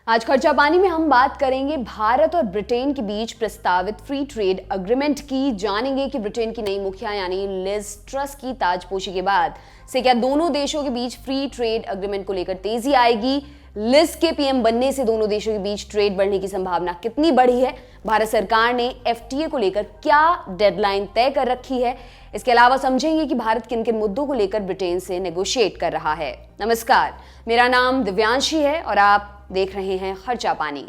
आज खर्चा पानी में हम बात करेंगे भारत और ब्रिटेन के बीच प्रस्तावित फ्री ट्रेड एग्रीमेंट की। जानेंगे कि ब्रिटेन की नई मुखिया यानी लिज ट्रस की ताजपोशी के बाद से क्या दोनों देशों के बीच फ्री ट्रेड एग्रीमेंट को लेकर तेजी आएगी। लिज के पीएम बनने से दोनों देशों के बीच ट्रेड बढ़ने की संभावना कितनी बढ़ी है। भारत सरकार ने एफटीए को लेकर क्या डेडलाइन तय कर रखी है। इसके अलावा समझेंगे कि भारत किन किन मुद्दों को लेकर ब्रिटेन से नेगोशिएट कर रहा है। नमस्कार, मेरा नाम दिव्यांशी है और आप देख रहे हैं खर्चा पानी।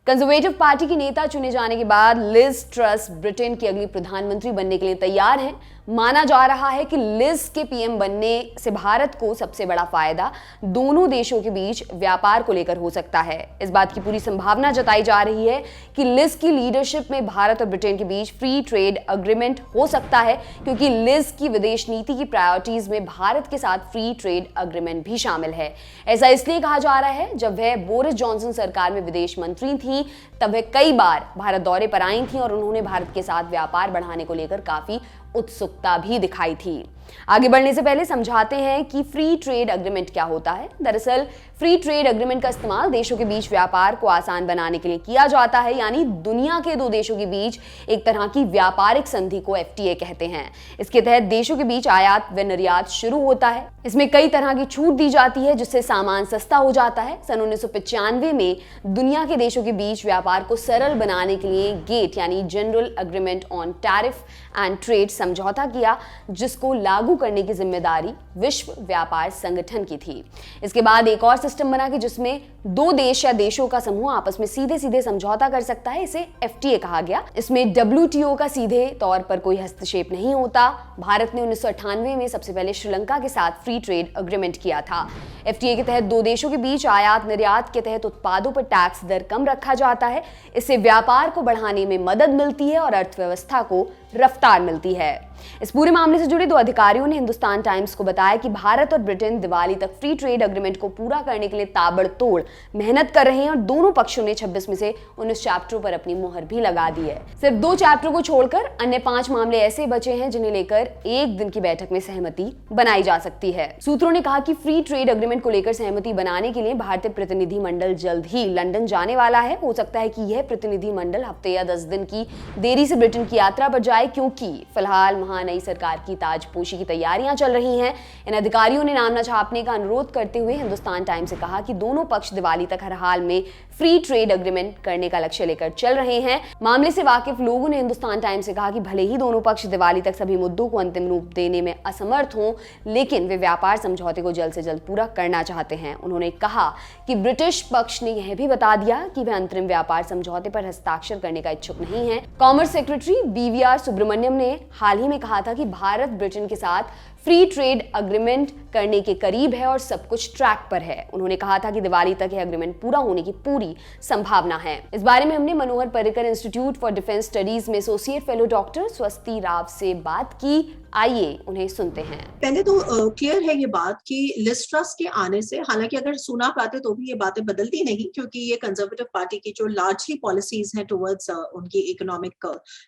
कंजर्वेटिव पार्टी की नेता चुने जाने के बाद लिज ट्रस ब्रिटेन की अगली प्रधानमंत्री बनने के लिए तैयार हैं। माना जा रहा है कि लिज के पीएम बनने से भारत को सबसे बड़ा फायदा दोनों देशों के बीच व्यापार को लेकर हो सकता है। इस बात की पूरी संभावना जताई जा रही है कि लिज की लीडरशिप में भारत और ब्रिटेन के बीच फ्री ट्रेड एग्रीमेंट हो सकता है, क्योंकि लिज की विदेश नीति की प्रायोरिटीज में भारत के साथ फ्री ट्रेड एग्रीमेंट भी शामिल है। ऐसा इसलिए कहा जा रहा है, जब वह बोरिस जॉनसन सरकार में विदेश मंत्री थी तब वह कई बार भारत दौरे पर आई थी और उन्होंने भारत के साथ व्यापार बढ़ाने को लेकर काफी उत्सुकता भी दिखाई थी। आगे बढ़ने से पहले समझाते हैं कि फ्री ट्रेड एग्रीमेंट क्या होता है। दरअसल फ्री ट्रेड एग्रीमेंट का इस्तेमाल देशों के बीच व्यापार को आसान बनाने के लिए किया जाता है, यानी दुनिया के दो देशों के बीच एक तरह की व्यापारिक संधि को एफटीए कहते हैं। इसके तहत देशों के बीच आयात व निर्यात शुरू होता है। इसमें कई तरह की छूट दी जाती है, जिससे सामान सस्ता हो जाता है। सन 1995 में दुनिया के देशों के बीच व्यापार को सरल बनाने के लिए गेट यानी general agreement on tariff and trade समझौता किया, जिसको लागू करने की जिम्मेदारी विश्व व्यापार संगठन की थी। इसके बाद एक और सिस्टम बना कि जिसमें दो देश या देशों का समूह आपस में सीधे सीधे समझौता कर सकता है। इसे एफटीए कहा गया। इसमें डब्ल्यूटीओ का सीधे तौर पर कोई हस्तक्षेप नहीं होता। भारत ने 1998 में सबसे पहले श्रीलंका के साथ फ्री ट्रेड एग्रीमेंट किया था। एफटीए के तहत दो देशों के बीच आयात निर्यात के तहत उत्पादों पर टैक्स दर कम रखा जाता है। इससे व्यापार को बढ़ाने में मदद मिलती है और अर्थव्यवस्था को रफ्तार मिलती है। इस पूरे मामले से जुड़े दो अधिकारियों ने हिंदुस्तान टाइम्स को बताया कि भारत और ब्रिटेन दिवाली तक फ्री ट्रेड एग्रीमेंट को पूरा करने के लिए ताबड़तोड़ मेहनत कर रहे हैं और दोनों पक्षों ने 26 में से 19 चैप्टरों पर अपनी मुहर भी लगा दी है। सिर्फ 2 चैप्टरों को छोड़कर अन्य 5 मामले ऐसे बचे हैं जिन्हें लेकर एक दिन की बैठक में सहमति बनाई जा सकती है। सूत्रों ने कहा कि फ्री ट्रेड एग्रीमेंट को लेकर सहमति बनाने के लिए भारतीय प्रतिनिधि मंडल जल्द ही लंदन जाने वाला है। हो सकता है कि यह प्रतिनिधि मंडल हफ्ते या 10 दिन की देरी से ब्रिटेन की यात्रा पर जाए, क्योंकि फिलहाल वहां नई सरकार की ताजपोशी की तैयारियां चल रही हैं। इन अधिकारियों ने नाम न छापने का अनुरोध करते हुए हिंदुस्तान टाइम्स से कहा कि दोनों पक्ष दिवाली तक हर हाल में फ्री ट्रेड एग्रीमेंट करने का लक्ष्य लेकर चल रहे हैं। मामले से वाकिफ लोगों ने हिंदुस्तान टाइम्स से कहा कि भले ही दोनों पक्ष दिवाली तक सभी मुद्दों को अंतिम रूप देने में असमर्थ हों, लेकिन वे व्यापार समझौते को जल्द से जल्द पूरा करना चाहते हैं। उन्होंने कहा कि ब्रिटिश पक्ष ने यह भी बता दिया कि वे अंतरिम व्यापार समझौते पर हस्ताक्षर करने का इच्छुक नहीं है। कॉमर्स सेक्रेटरी बीवीआर सुब्रमण्यम ने हाल ही में कहा था कि भारत ब्रिटेन के साथ फ्री ट्रेड एग्रीमेंट करने के करीब है और सब कुछ ट्रैक पर है। उन्होंने कहा था कि दिवाली तक यह एग्रीमेंट पूरा होने की पूरी संभावना है। इस बारे में हमने Manohar Parrikar institute for defence studies में associate fellow doctor Swasti Rao से बात की। आइए उन्हें सुनते हैं। पहले तो क्लियर है ये बात कि लिज ट्रस के आने से, हालांकि अगर सुना पाते तो भी ये बातें बदलती नहीं, क्योंकि ये कंजर्वेटिव पार्टी की जो लार्जली पॉलिसीज हैं टुवर्ड्स उनकी इकोनॉमिक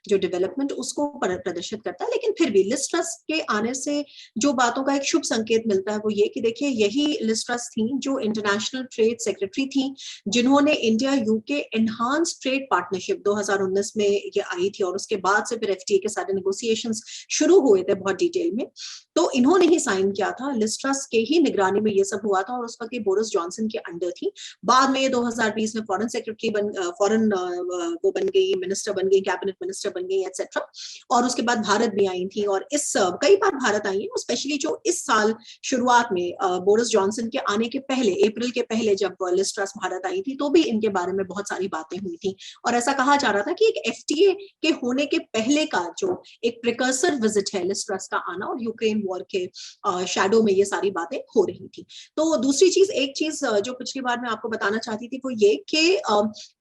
जो डेवलपमेंट उसको प्रदर्शित करता है। लेकिन फिर भी लिज ट्रस के आने से जो बातों का एक शुभ संकेत मिलता है वो ये कि देखिए, यही लिज ट्रस थी जो इंटरनेशनल ट्रेड सेक्रेटरी थी, जिन्होंने India UK enhance trade partnership 2019 में ये आई थी और उसके बाद से फिर एफटीए के सारे नेगोशिएशंस शुरू हुए थे बहुत डिटेल में। तो इन्होंने ही साइन किया था। लिज ट्रस के ही निगरानी में ये सब हुआ था और उस वक्त बोरिस जॉनसन के अंडर थी। बाद में 2020 में फॉरेन सेक्रेटरी वो बन गई, मिनिस्टर बन गई, कैबिनेट मिनिस्टर बन गई एटसेट्रा। और उसके बाद भारत भी आई थी और इस कई बार भारत आई है, स्पेशली जो इस साल शुरुआत में बोरिस जॉनसन के आने के पहले, अप्रैल के पहले जब लिज ट्रस भारत आई थी तो भी इनके बारे में बहुत सारी बातें हुई थी। और ऐसा कहा जा रहा था कि एक एफटीए के होने के पहले का जो एक प्रिकर्सर विजिट है लिज ट्रस का आना, और यूक्रेन वॉर के शैडो में ये सारी बातें हो रही थी। तो दूसरी चीज, एक चीज जो पिछली बार मैं आपको बताना चाहती थी वो ये कि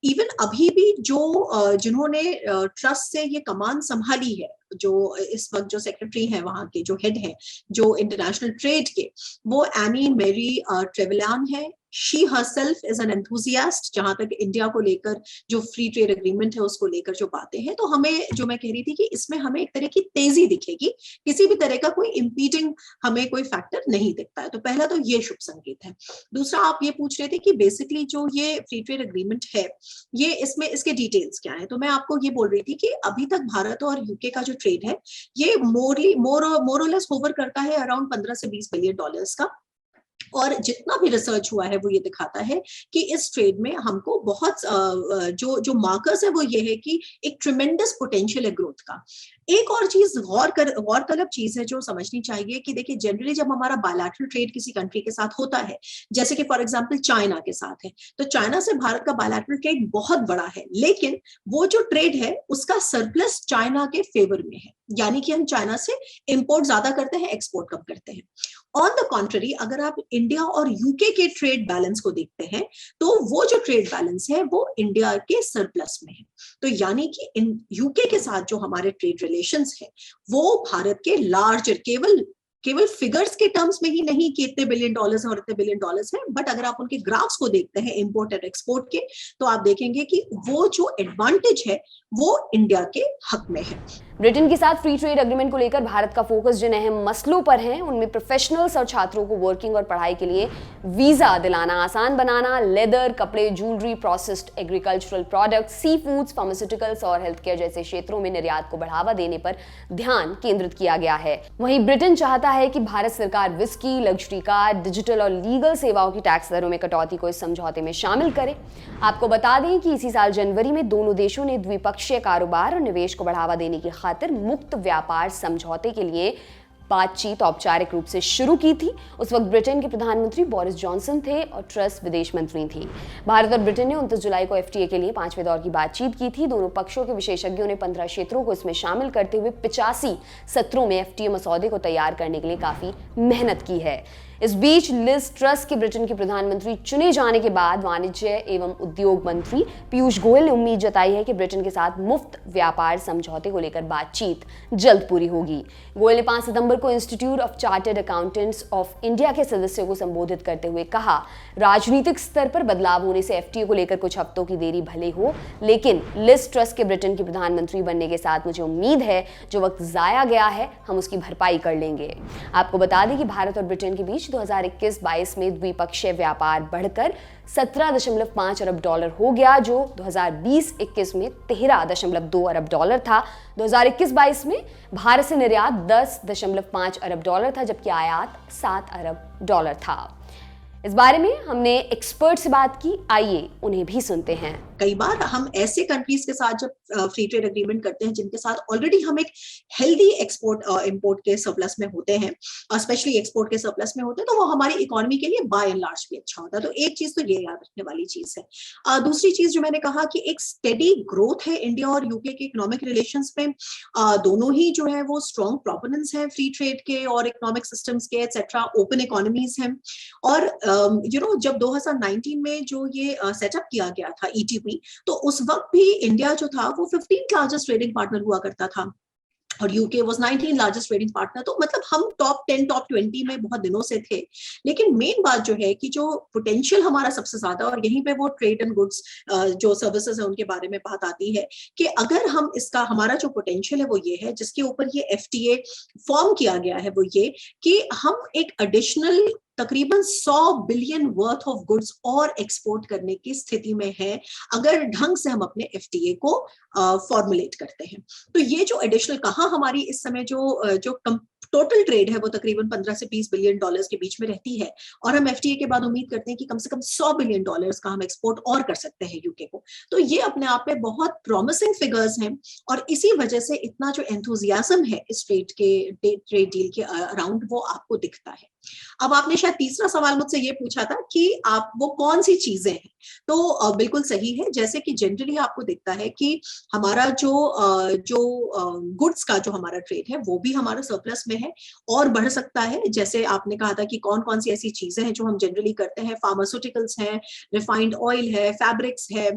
इवन अभी भी जो जिन्होंने ट्रस्ट से ये कमान संभाली है, जो इस वक्त जो सेक्रेटरी हैं वहां के, जो हेड हैं जो इंटरनेशनल ट्रेड के, वो एनी मेरी ट्रेवेलियन है, she herself is an enthusiast जहां तक इंडिया को लेकर जो फ्री ट्रेड एग्रीमेंट है उसको लेकर जो बातें हैं। तो हमें, जो मैं कह रही थी कि इसमें हमें एक तरह की तेजी दिखेगी, किसी भी तरह का कोई इंपीडिंग हमें कोई फैक्टर नहीं दिखता है। तो पहला तो ये शुभ संकेत है। दूसरा, आप ये पूछ रहे थे कि बेसिकली जो ये फ्री ट्रेड एग्रीमेंट है, ये इसमें इसके डिटेल्स क्या है। तो मैं आपको ये बोल रही थी कि अभी तक भारत और यूके का जो ट्रेड है ये मोरलेस होवर करता है अराउंड 15 से 20 बिलियन डॉलर्स का। और जितना भी रिसर्च हुआ है वो ये दिखाता है कि इस ट्रेड में हमको बहुत जो मार्कर्स है वो ये है कि एक ट्रिमेंडस पोटेंशियल है ग्रोथ का। एक और चीज गौरतलब चीज है जो समझनी चाहिए कि देखिए, जनरली जब हमारा बायलैटरल ट्रेड किसी कंट्री के साथ होता है, जैसे कि फॉर एग्जांपल चाइना के साथ है, तो चाइना से भारत का बायलैटरल ट्रेड बहुत बड़ा है, लेकिन वो जो ट्रेड है उसका सरप्लस चाइना के फेवर में है, यानी कि हम चाइना से इंपोर्ट ज्यादा करते हैं, एक्सपोर्ट कम करते हैं। ऑन द कॉन्ट्ररी, अगर आप इंडिया और यूके के ट्रेड बैलेंस को देखते हैं तो वो जो ट्रेड बैलेंस है वो इंडिया के सरप्लस में है। तो यानी कि यूके के साथ जो हमारे ट्रेड रिलेशंस है वो भारत के लार्जर, केवल फिगर्स के टर्म्स में ही नहीं कि इतने बिलियन डॉलर्स और इतने बिलियन डॉलर्स हैं, बट अगर आप उनके ग्राफ्स को देखते हैं इंपोर्ट और एक्सपोर्ट के, तो आप देखेंगे कि वो जो एडवांटेज है वो इंडिया के हक में है। ब्रिटेन के साथ फ्री ट्रेड एग्रीमेंट को लेकर भारत का फोकस जिन अहम मसलों पर है उनमें प्रोफेशनल्स और छात्रों को वर्किंग और पढ़ाई के लिए वीजा दिलाना आसान बनाना, लेदर, कपड़े, jewellery, processed agricultural products, sea foods, pharmaceuticals और हेल्थ केयर जैसे क्षेत्रों में निर्यात को बढ़ावा देने पर ध्यान केंद्रित किया गया है। वहीं ब्रिटेन चाहता है कि भारत सरकार विस्की, लग्जरी कार, डिजिटल और लीगल सेवाओं की टैक्स दरों में कटौती को इस समझौते में शामिल करे। आपको बता दें कि इसी साल जनवरी में दोनों देशों ने द्विपक्षीय कारोबार और निवेश को बढ़ावा देने की खातिर मुक्त व्यापार समझौते के लिए बातचीत औपचारिक रूप से शुरू की थी। उस वक्त ब्रिटेन के प्रधानमंत्री बोरिस जॉनसन थे और ट्रस विदेश मंत्री थी। भारत और ब्रिटेन ने 29 जुलाई को एफटीए के लिए 5वें दौर की बातचीत की थी। दोनों पक्षों के विशेषज्ञों ने 15 क्षेत्रों को इसमें शामिल करते हुए 85 सत्रों में एफटीए मसौदे को तैयार करने के लिए काफी मेहनत की है। इस बीच लिज ट्रस के ब्रिटेन के प्रधानमंत्री चुने जाने के बाद वाणिज्य एवं उद्योग मंत्री पीयूष गोयल ने उम्मीद जताई है कि ब्रिटेन के साथ मुफ्त व्यापार समझौते को लेकर बातचीत जल्द पूरी होगी। गोयल ने 5 सितंबर को institute of chartered accountants of India के सदस्यों को संबोधित करते हुए कहा, राजनीतिक स्तर पर बदलाव होने से एफटीए को लेकर कुछ हफ्तों की देरी भले हो, लेकिन लिज ट्रस के ब्रिटेन के प्रधानमंत्री बनने के साथ मुझे उम्मीद है जो वक्त जाया गया है हम उसकी भरपाई कर लेंगे। आपको बता दें कि भारत और ब्रिटेन के बीच 2021-22 में द्विपक्षीय व्यापार बढ़कर 17.5 अरब डॉलर हो गया, जो 2020-21 में 13.2 अरब डॉलर था। 2021-22 में भारत से निर्यात 10.5 अरब डॉलर था, जबकि आयात 7 अरब डॉलर था। इस बारे में हमने एक्सपर्ट से बात की, आइए उन्हें भी सुनते हैं। कई बार हम ऐसे कंट्रीज के साथ जब फ्री ट्रेड एग्रीमेंट करते हैं जिनके साथ ऑलरेडी हम एक हेल्दी एक्सपोर्ट इंपोर्ट के सरप्लस में होते हैं, स्पेशली एक्सपोर्ट के सरप्लस में होते हैं, तो वो हमारी इकोनॉमी के लिए बाय एंड लार्ज भी अच्छा होता है। तो एक चीज तो ये याद रखने वाली चीज है। दूसरी चीज जो मैंने कहा कि एक स्टेडी ग्रोथ है इंडिया और यूके के इकोनॉमिक रिलेशंस में। दोनों ही जो है वो स्ट्रॉन्ग प्रोपोनेंट्स हैं फ्री ट्रेड के और इकोनॉमिक सिस्टम्स के, एक्सेट्रा, ओपन इकोनॉमीज हैं। और जब 2019 में जो ये सेटअप किया गया था ईटीपी, तो उस वक्त भी इंडिया जो था वो 15th लार्जेस्ट ट्रेडिंग पार्टनर हुआ करता था और UK was 19 largest trading partner. तो मतलब हम टॉप 10 टॉप 20 में बहुत दिनों से थे। लेकिन मेन बात जो है कि जो पोटेंशियल हमारा सबसे ज्यादा, और यहीं पे वो ट्रेड एंड गुड्स जो सर्विसेज है उनके बारे में बात आती है कि अगर हम इसका, हमारा जो पोटेंशियल है वो ये है, जिसके ऊपर ये एफटीए फॉर्म किया गया है, वो ये कि हम एक एडिशनल तकरीबन 100 बिलियन वर्थ ऑफ गुड्स और एक्सपोर्ट करने की स्थिति में है अगर ढंग से हम अपने एफटीए को फॉर्मुलेट करते हैं। तो ये जो एडिशनल, कहाँ हमारी इस समय जो टोटल ट्रेड है वो तकरीबन 15 से 20 बिलियन डॉलर्स के बीच में रहती है, और हम एफटीए के बाद उम्मीद करते हैं कि कम से कम 100 बिलियन डॉलर्स का हम एक्सपोर्ट और कर सकते हैं यूके को। तो ये अपने आप में बहुत प्रॉमिसिंग फिगर्स हैं, और इसी वजह से इतना जो एंथुजियाज्म है इस ट्रेड डील के अराउंड वो आपको दिखता है। अब आपने शायद तीसरा सवाल मुझसे ये पूछा था कि वो कौन सी चीजें हैं। तो बिल्कुल सही है, जैसे कि जनरली आपको दिखता है कि हमारा जो गुड्स का जो हमारा ट्रेड है वो भी हमारा सरप्लस में है और बढ़ सकता है। जैसे आपने कहा था कि कौन कौन सी ऐसी चीजें हैं जो हम जनरली करते हैं, फार्मास्यूटिकल्स हैं, रिफाइंड ऑयल है, फैब्रिक्स है,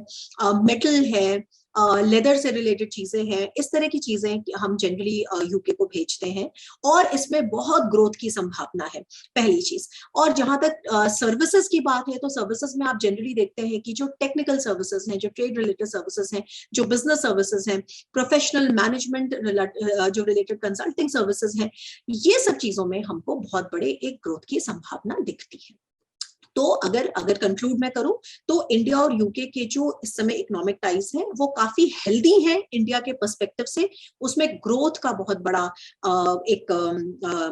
मेटल है, लेदर से रिलेटेड चीजें हैं, इस तरह की चीजें हम जनरली यूके को भेजते हैं और इसमें बहुत ग्रोथ की संभावना है, पहली चीज। और जहां तक सर्विसेज की बात है तो सर्विसेज में आप जनरली देखते हैं कि जो टेक्निकल सर्विसेज हैं, जो ट्रेड रिलेटेड सर्विसेज हैं, जो बिजनेस सर्विसेज हैं, प्रोफेशनल मैनेजमेंट जो रिलेटेड कंसल्टिंग सर्विसेज हैं, ये सब चीजों में हमको बहुत बड़े एक ग्रोथ की संभावना दिखती है। तो अगर कंक्लूड मैं करूं तो इंडिया और यूके के जो इस समय इकोनॉमिक टाइज हैं वो काफी हेल्दी हैं इंडिया के पर्सपेक्टिव से, उसमें ग्रोथ का बहुत बड़ा एक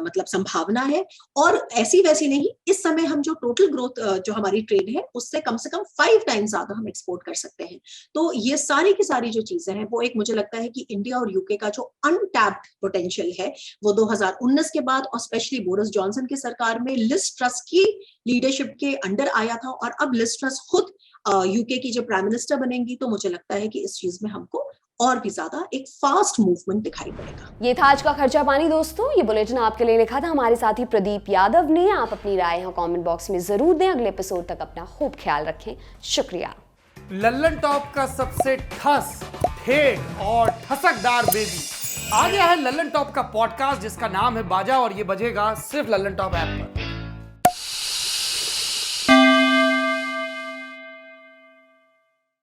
मतलब संभावना है। और ऐसी वैसी नहीं, इस समय हम जो टोटल ग्रोथ जो हमारी ट्रेड है उससे कम से कम 5 टाइम्स ज्यादा हम एक्सपोर्ट कर सकते हैं। तो ये सारी की सारी जो चीजें हैं वो एक मुझे लगता है कि इंडिया और यूके का जो अनटैप्ड पोटेंशियल है वो 2019 के बाद और स्पेशली बोरिस जॉनसन की सरकार में लिज ट्रस की लीडरशिप के अंडर आया था, और अब लिज ट्रस खुद यूके की जो प्राइम मिनिस्टर बनेंगी तो मुझे लगता है कि इस चीज में हमको और भी ज्यादा एक फास्ट मूवमेंट दिखाई पड़ेगा। ये था आज का खर्चा पानी दोस्तों। ये बुलेटिन आपके लिए लिखा था हमारे साथी प्रदीप यादव ने। आप अपनी राय यहाँ कमेंट बॉक्स में जरूर दें। अगले एपिसोड तक अपना खूब ख्याल रखें। शुक्रिया। लल्लन टॉप का सबसे ठस, ठेठ और ठसकदार बेबी आ गया है लल्लन टॉप का पॉडकास्ट, जिसका नाम है बाजा, और ये बजेगा सिर्फ लल्लन टॉप ऐप पर।